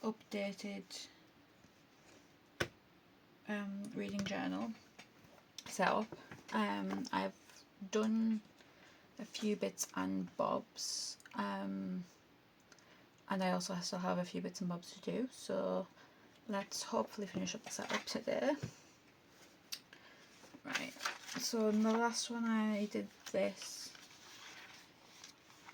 updated reading journal set up. I've done a few bits and bobs, and I also still have a few bits and bobs to do, so let's hopefully finish up the setup today. Right, so in the last one I did this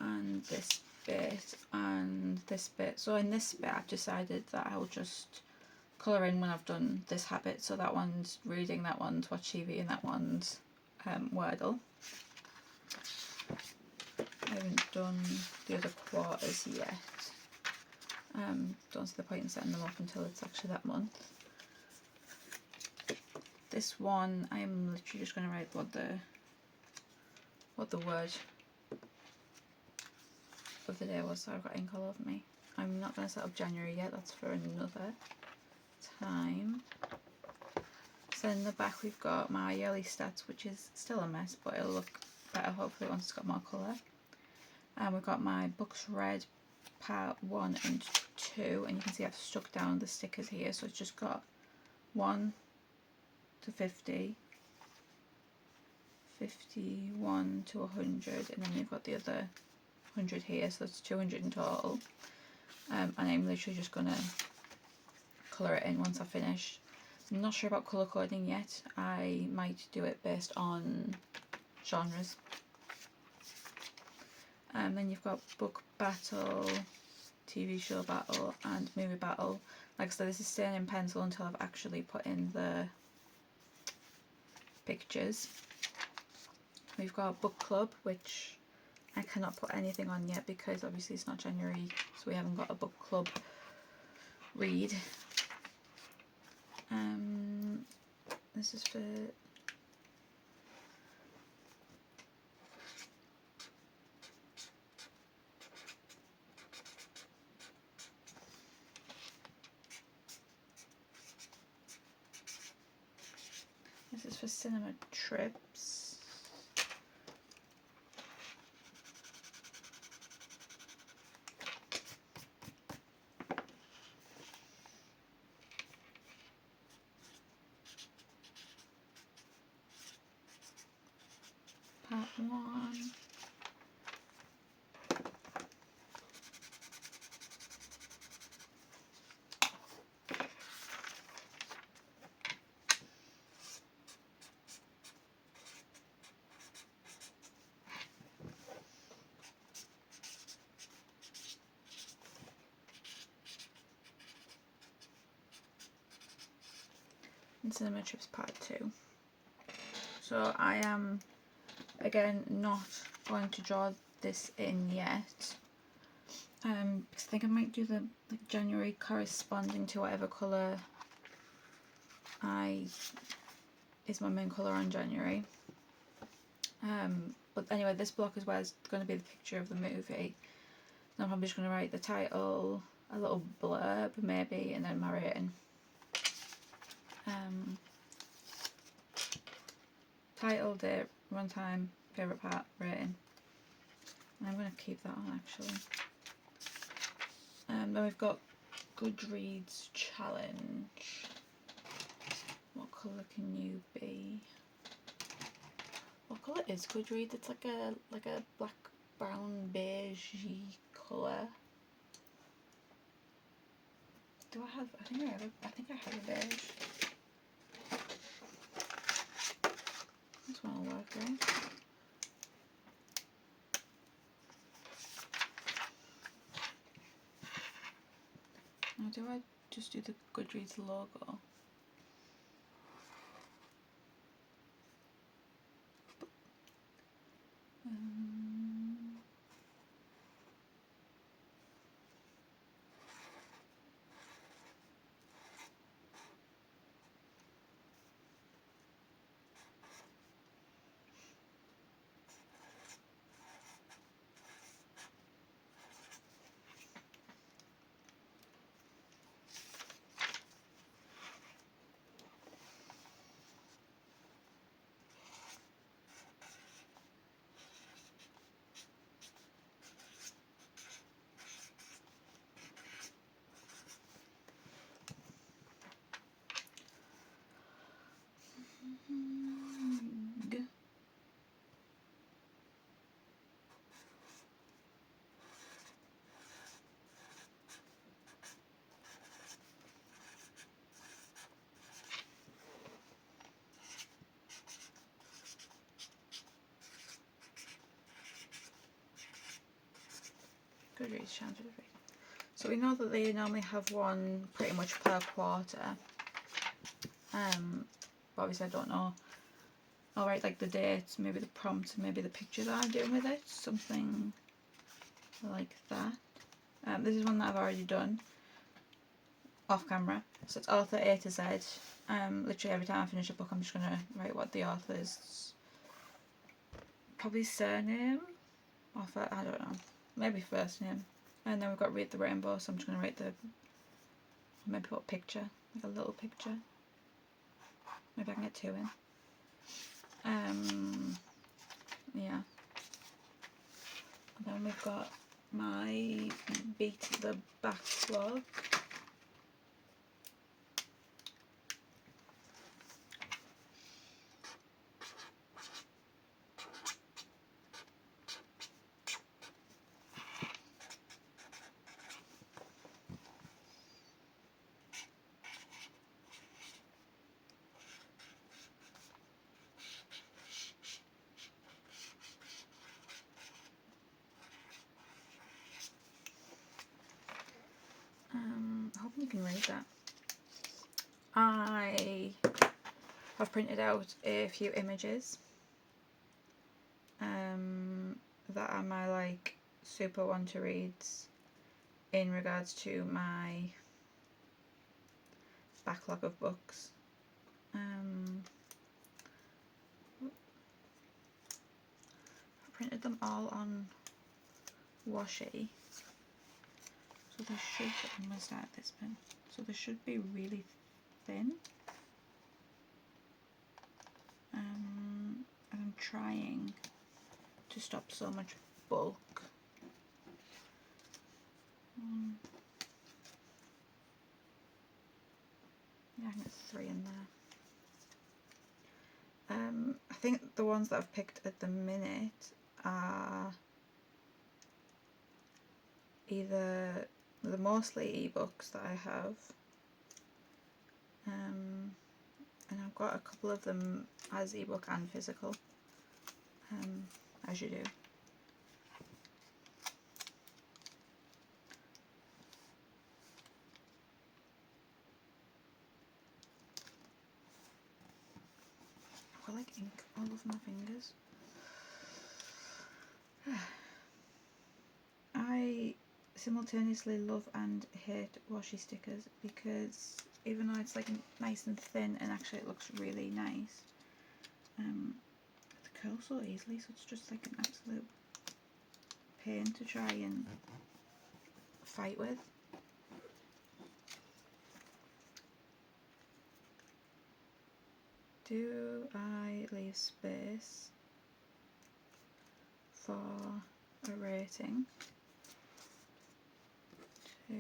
and this bit and this bit. So in this bit I've decided that I'll just colour in when I've done this habit. So that one's reading, that one's watch TV, and that one's Wordle. I haven't done the other quarters yet. Don't see the point in setting them up until it's actually that month. This one I'm literally just going to write what the word of the day was, so I've got ink all over me. I'm not going to set up January yet, that's for another time. So in the back we've got my yearly stats, which is still a mess, but it'll look better hopefully once it's got more colour. And we've got my books read part 1 and 2, and you can see I've stuck down the stickers here, so it's just got 1 to 50, 51 to 100, and then you've got the other 100 here, so that's 200 in total. And I'm literally just going to colour it in once I finish. I'm not sure about colour coding yet. I might do it based on genres. Then you've got book battle, TV show battle, and movie battle. Like I said, this is staying in pencil until I've actually put in the pictures. We've got book club, which I cannot put anything on yet because obviously it's not January, so we haven't got a book club read. This is for cinema trips. Part 1. And cinema trips part 2. So I am again not going to draw this in yet, because I think I might do the January corresponding to whatever colour is my main colour on January. But anyway, this block is where it's going to be the picture of the movie. And I'm probably just going to write the title, a little blurb maybe, and then my rating. Title, date, runtime, favourite part, rating. And I'm going to keep that on actually. Then we've got Goodreads challenge. What colour can you be? What colour is Goodreads? It's like a black, brown, beige colour. Do I have? I think I have a beige. This one will work, right? Now, do I just do the Goodreads logo? Goodreads, Chance with Reading. So we know that they normally have one pretty much per quarter. But obviously I don't know. I'll write like the dates, maybe the prompts, maybe the pictures that I'm doing with it, something like that. This is one that I've already done off camera. So it's author A to Z. Literally every time I finish a book I'm just going to write what the author's probably surname, author, I don't know, maybe first name. And then we've got Read the Rainbow, so I'm just going to write maybe put a picture, like a little picture. Maybe I can get 2 in. Yeah. And then we've got my Beat the Backlog. I hope you can read that. I have printed out a few images that are my like super want to reads in regards to my backlog of books. I printed them all on washi. So they should, I'm going to start this pen, so they should be really thin. And I'm trying to stop so much bulk. Yeah, I can get 3 in there. I think the ones that I've picked at the minute are either mostly ebooks that I have, and I've got a couple of them as ebook and physical, as you do. I've got like ink all over my fingers. I simultaneously love and hate washi stickers because even though it's like nice and thin and actually it looks really nice, it curls so easily, so it's just like an absolute pain to try and fight with. Do I leave space for a rating? 2.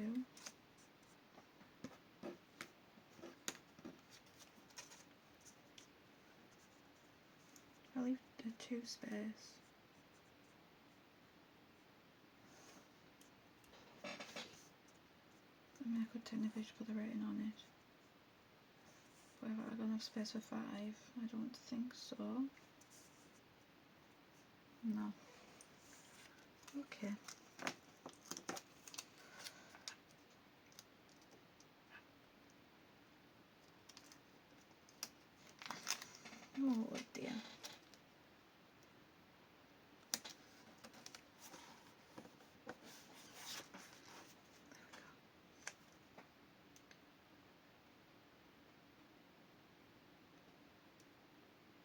I'll leave a 2 space. I mean, I could technically just put the rating on it. But have I got enough space for 5? I don't think so. No. Okay. Oh dear.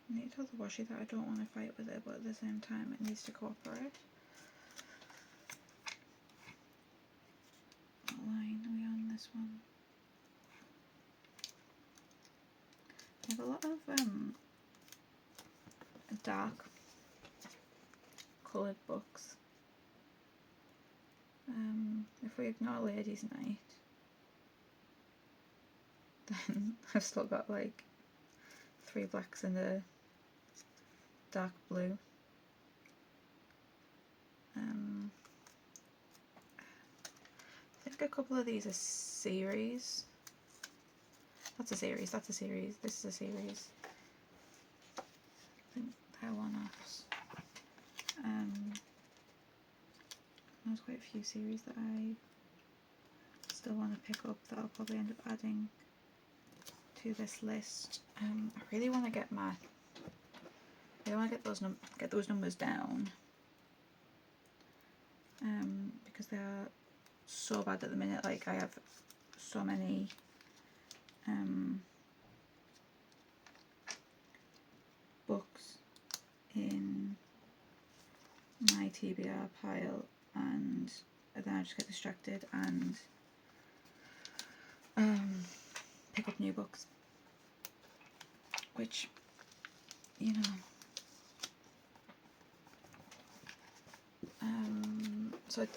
I need to tell the washi that I don't want to fight with it, but at the same time it needs to cooperate. What line are we on this one? I have a lot of dark coloured books. If we ignore Ladies' Night, then I've still got like 3 blacks and a dark blue. I think a couple of these are series. That's a series, that's a series, this is a series. I think they're one-offs. there's quite a few series that I still want to pick up that I'll probably end up adding to this list. I really want to get get those numbers down, because they are so bad at the minute. Like, I have so many books in my TBR pile, and then I just get distracted and pick up new books, which, you know, so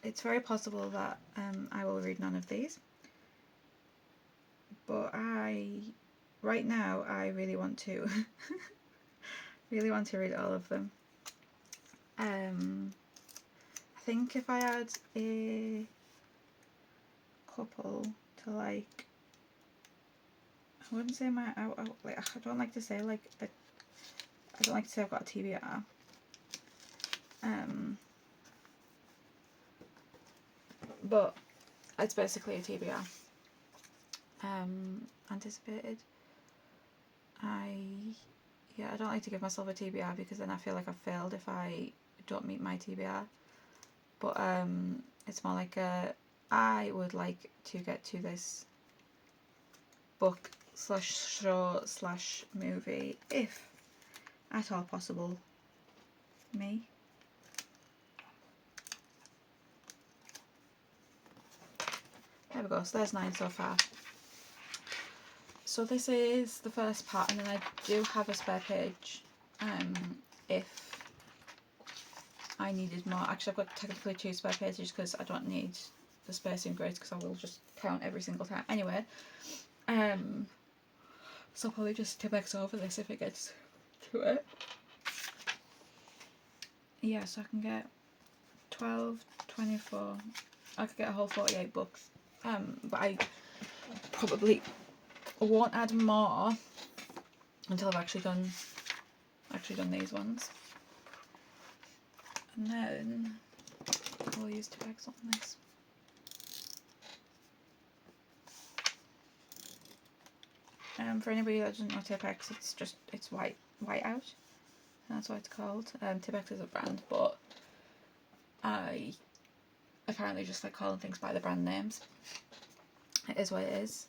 it's very possible that I will read none of these, but right now I really want to really want to read all of them. I think if I add a couple to, like, I wouldn't say my like, I don't like to say like I don't like to say I've got a TBR. But it's basically a TBR. Anticipated. I don't like to give myself a TBR because then I feel like I've failed if I don't meet my TBR. But it's more like I would like to get to this book / show / movie, if at all possible. Me. There we go, so there's 9 so far. So this is the first part, and then I do have a spare page if I needed more. Actually, I've got technically 2 spare pages because I don't need the space in grids because I will just count every single time. Anyway, so I'll probably just Tipp-Ex over this if it gets to it. Yeah, so I can get 12, 24, I could get a whole 48 books. But I probably won't add more until I've actually done these ones, and then I'll use Tipp-Ex on this. For anybody that doesn't know Tipp-Ex, it's white out, and that's why it's called. Tipp-Ex is a brand, but I apparently just like calling things by the brand names. It is what it is.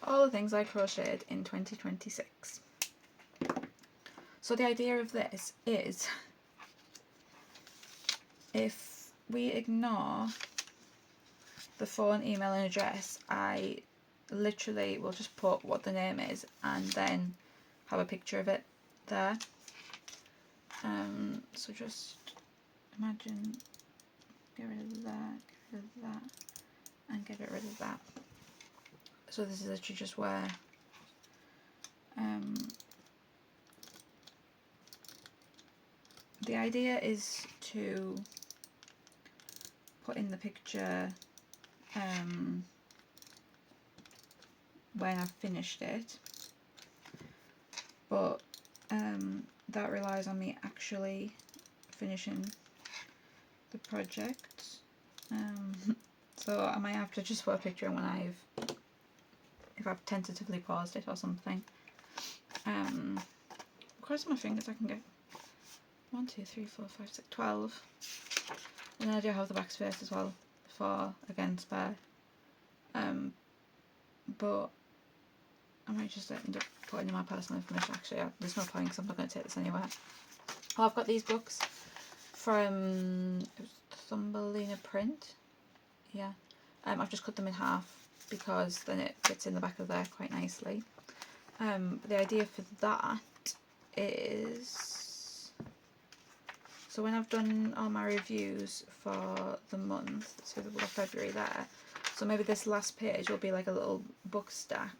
All the things I crocheted in 2026. So the idea of this is, if we ignore the phone, email and address, I literally will just put what the name is and then have a picture of it there. So just imagine, get rid of that, and get rid of that. So this is literally just where the idea is to put in the picture when I've finished it, but that relies on me actually finishing the project. So I might have to just put a picture in when if I've tentatively paused it or something. Crossing my fingers I can get 1, 2, 3, 4, 5, 6, 12. And then I do have the back space as well for, again, spare. But I might just end up putting in my personal information. Actually, there's no point because I'm not going to take this anywhere. Oh, I've got these books from Thumbelina Print. Yeah. I've just cut them in half because then it fits in the back of there quite nicely. But the idea for that is, so when I've done all my reviews for the month, so we've got February there, So maybe this last page will be like a little book stack,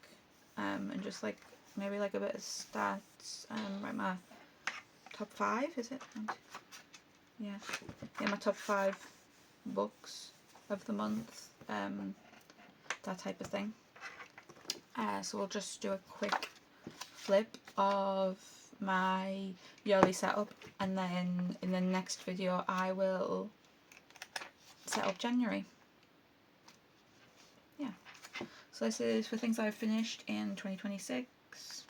and just like maybe like a bit of stats, like my top 5, is it? Yeah, my top 5 books of the month, that type of thing. So we'll just do a quick flip of my yearly setup, and then in the next video I will set up January. Yeah, so this is for things I've finished in 2026.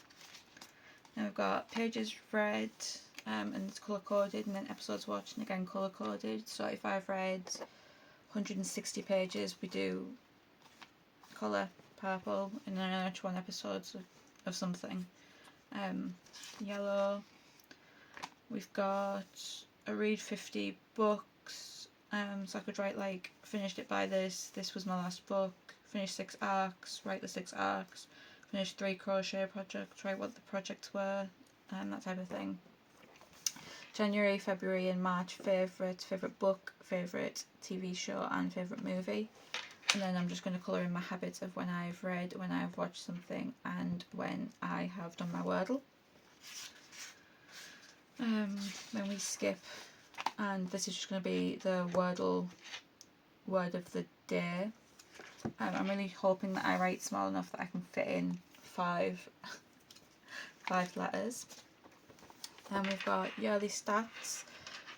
Now we've got pages read, and it's colour coded, and then episodes watched, and again colour coded. So if I've read 160 pages, we do colour purple, and then each one episodes of something. Yellow. We've got a read 50 books, so I could write like finished it by this was my last book, finished 6 arcs, write the 6 arcs, finished 3 crochet projects, write what the projects were, that type of thing. January, February and March favourites, favourite book, favourite TV show and favourite movie. And then I'm just going to colour in my habits of when I've read, when I've watched something, and when I have done my Wordle. Then we skip, and this is just going to be the Wordle word of the day. I'm really hoping that I write small enough that I can fit in 5 letters. Then we've got yearly stats.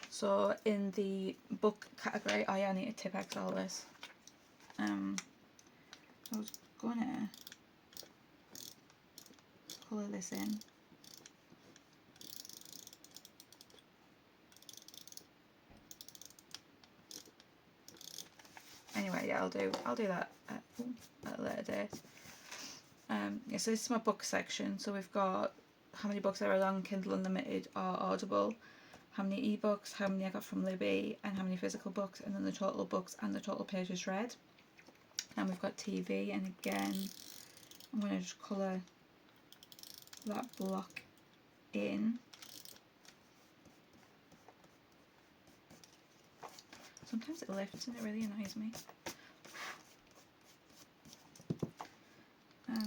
So in the book category, I need to tip excel this. I was gonna colour this in. Anyway, yeah, I'll do that at a later date. Yeah, so this is my book section. So we've got how many books I read on Kindle Unlimited or Audible, how many ebooks, how many I got from Libby, and how many physical books, and then the total books and the total pages read. And we've got TV, and again I'm going to just colour that block in. Sometimes it lifts and it really annoys me. There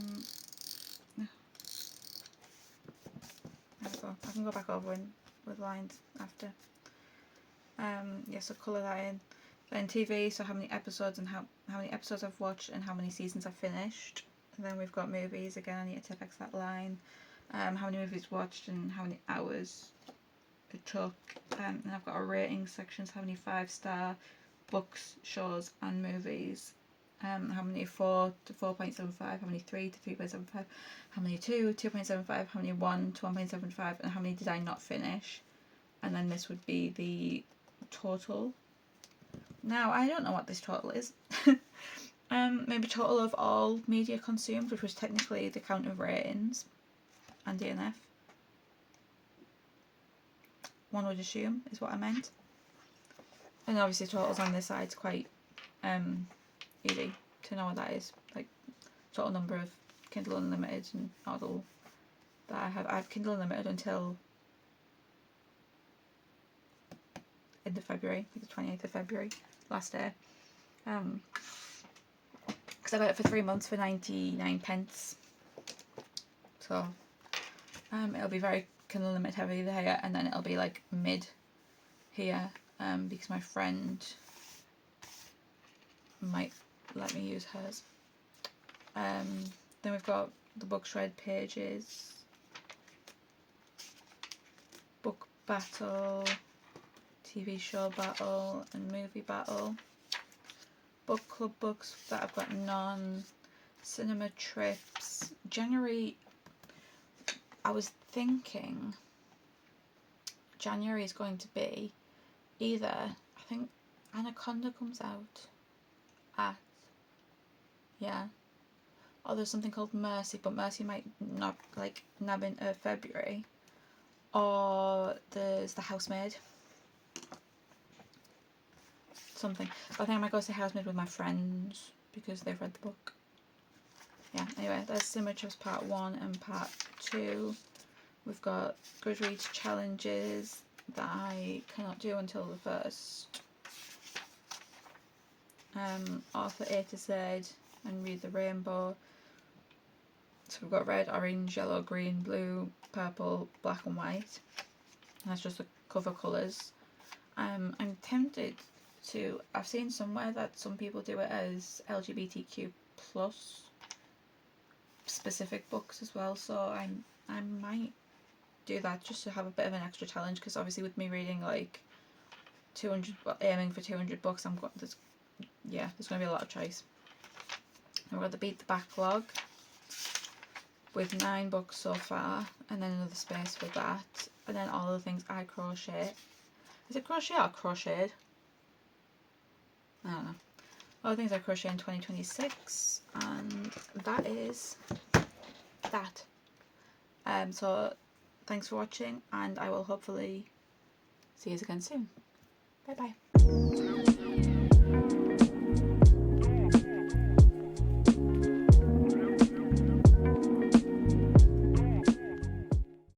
we go. I can go back over with lines after. Yeah, so colour that in. Then TV, so how many episodes and how many episodes I've watched and how many seasons I've finished. And then we've got movies, again I need to tip that line. How many movies watched and how many hours it took. And I've got a rating section, so how many 5-star books, shows and movies. How many 4 to 4.75, how many 3 to 3.75, how many 2 to 2.75, how many 1 to 1.75, and how many did I not finish. And then this would be the total. Now I don't know what this total is. Maybe total of all media consumed, which was technically the count of ratings and DNF. One would assume is what I meant. And obviously totals on this side is quite easy to know what that is. Like total number of Kindle Unlimited and Audible that I have. I have Kindle Unlimited until end of February, like the 28th of February, last day. Because I got it for 3 months for 99 pence. So it'll be very Kindle Unlimited heavy there, and then it'll be like mid here, because my friend might let me use hers. Then we've got the books read pages, book battle, TV show battle and movie battle, book club books that I've got none, cinema trips. January, I was thinking January is going to be either, I think Anaconda comes out at, yeah, or there's something called Mercy, but Mercy might not like nab into February, or there's The Housemaid, something. But I think I might go to Housemaid with my friends because they've read the book. Yeah, anyway, there's Cinema Trips Part 1 and Part 2. We've got Goodreads challenges that I cannot do until the 1st Author A to Z and Read the Rainbow. So we've got red, orange, yellow, green, blue, purple, black and white. And that's just the cover colours. I'm tempted to, I've seen somewhere that some people do it as LGBTQ plus specific books as well, so I might do that just to have a bit of an extra challenge, because obviously with me reading like 200, aiming for 200 books, there's going to be a lot of choice. And we're going to beat the backlog with 9 books so far, and then another space for that, and then all the things I crochet. Is it crochet or crocheted? I don't know. All the things I crochet in 2026, and that is that. So thanks for watching, and I will hopefully see you again soon. Bye bye.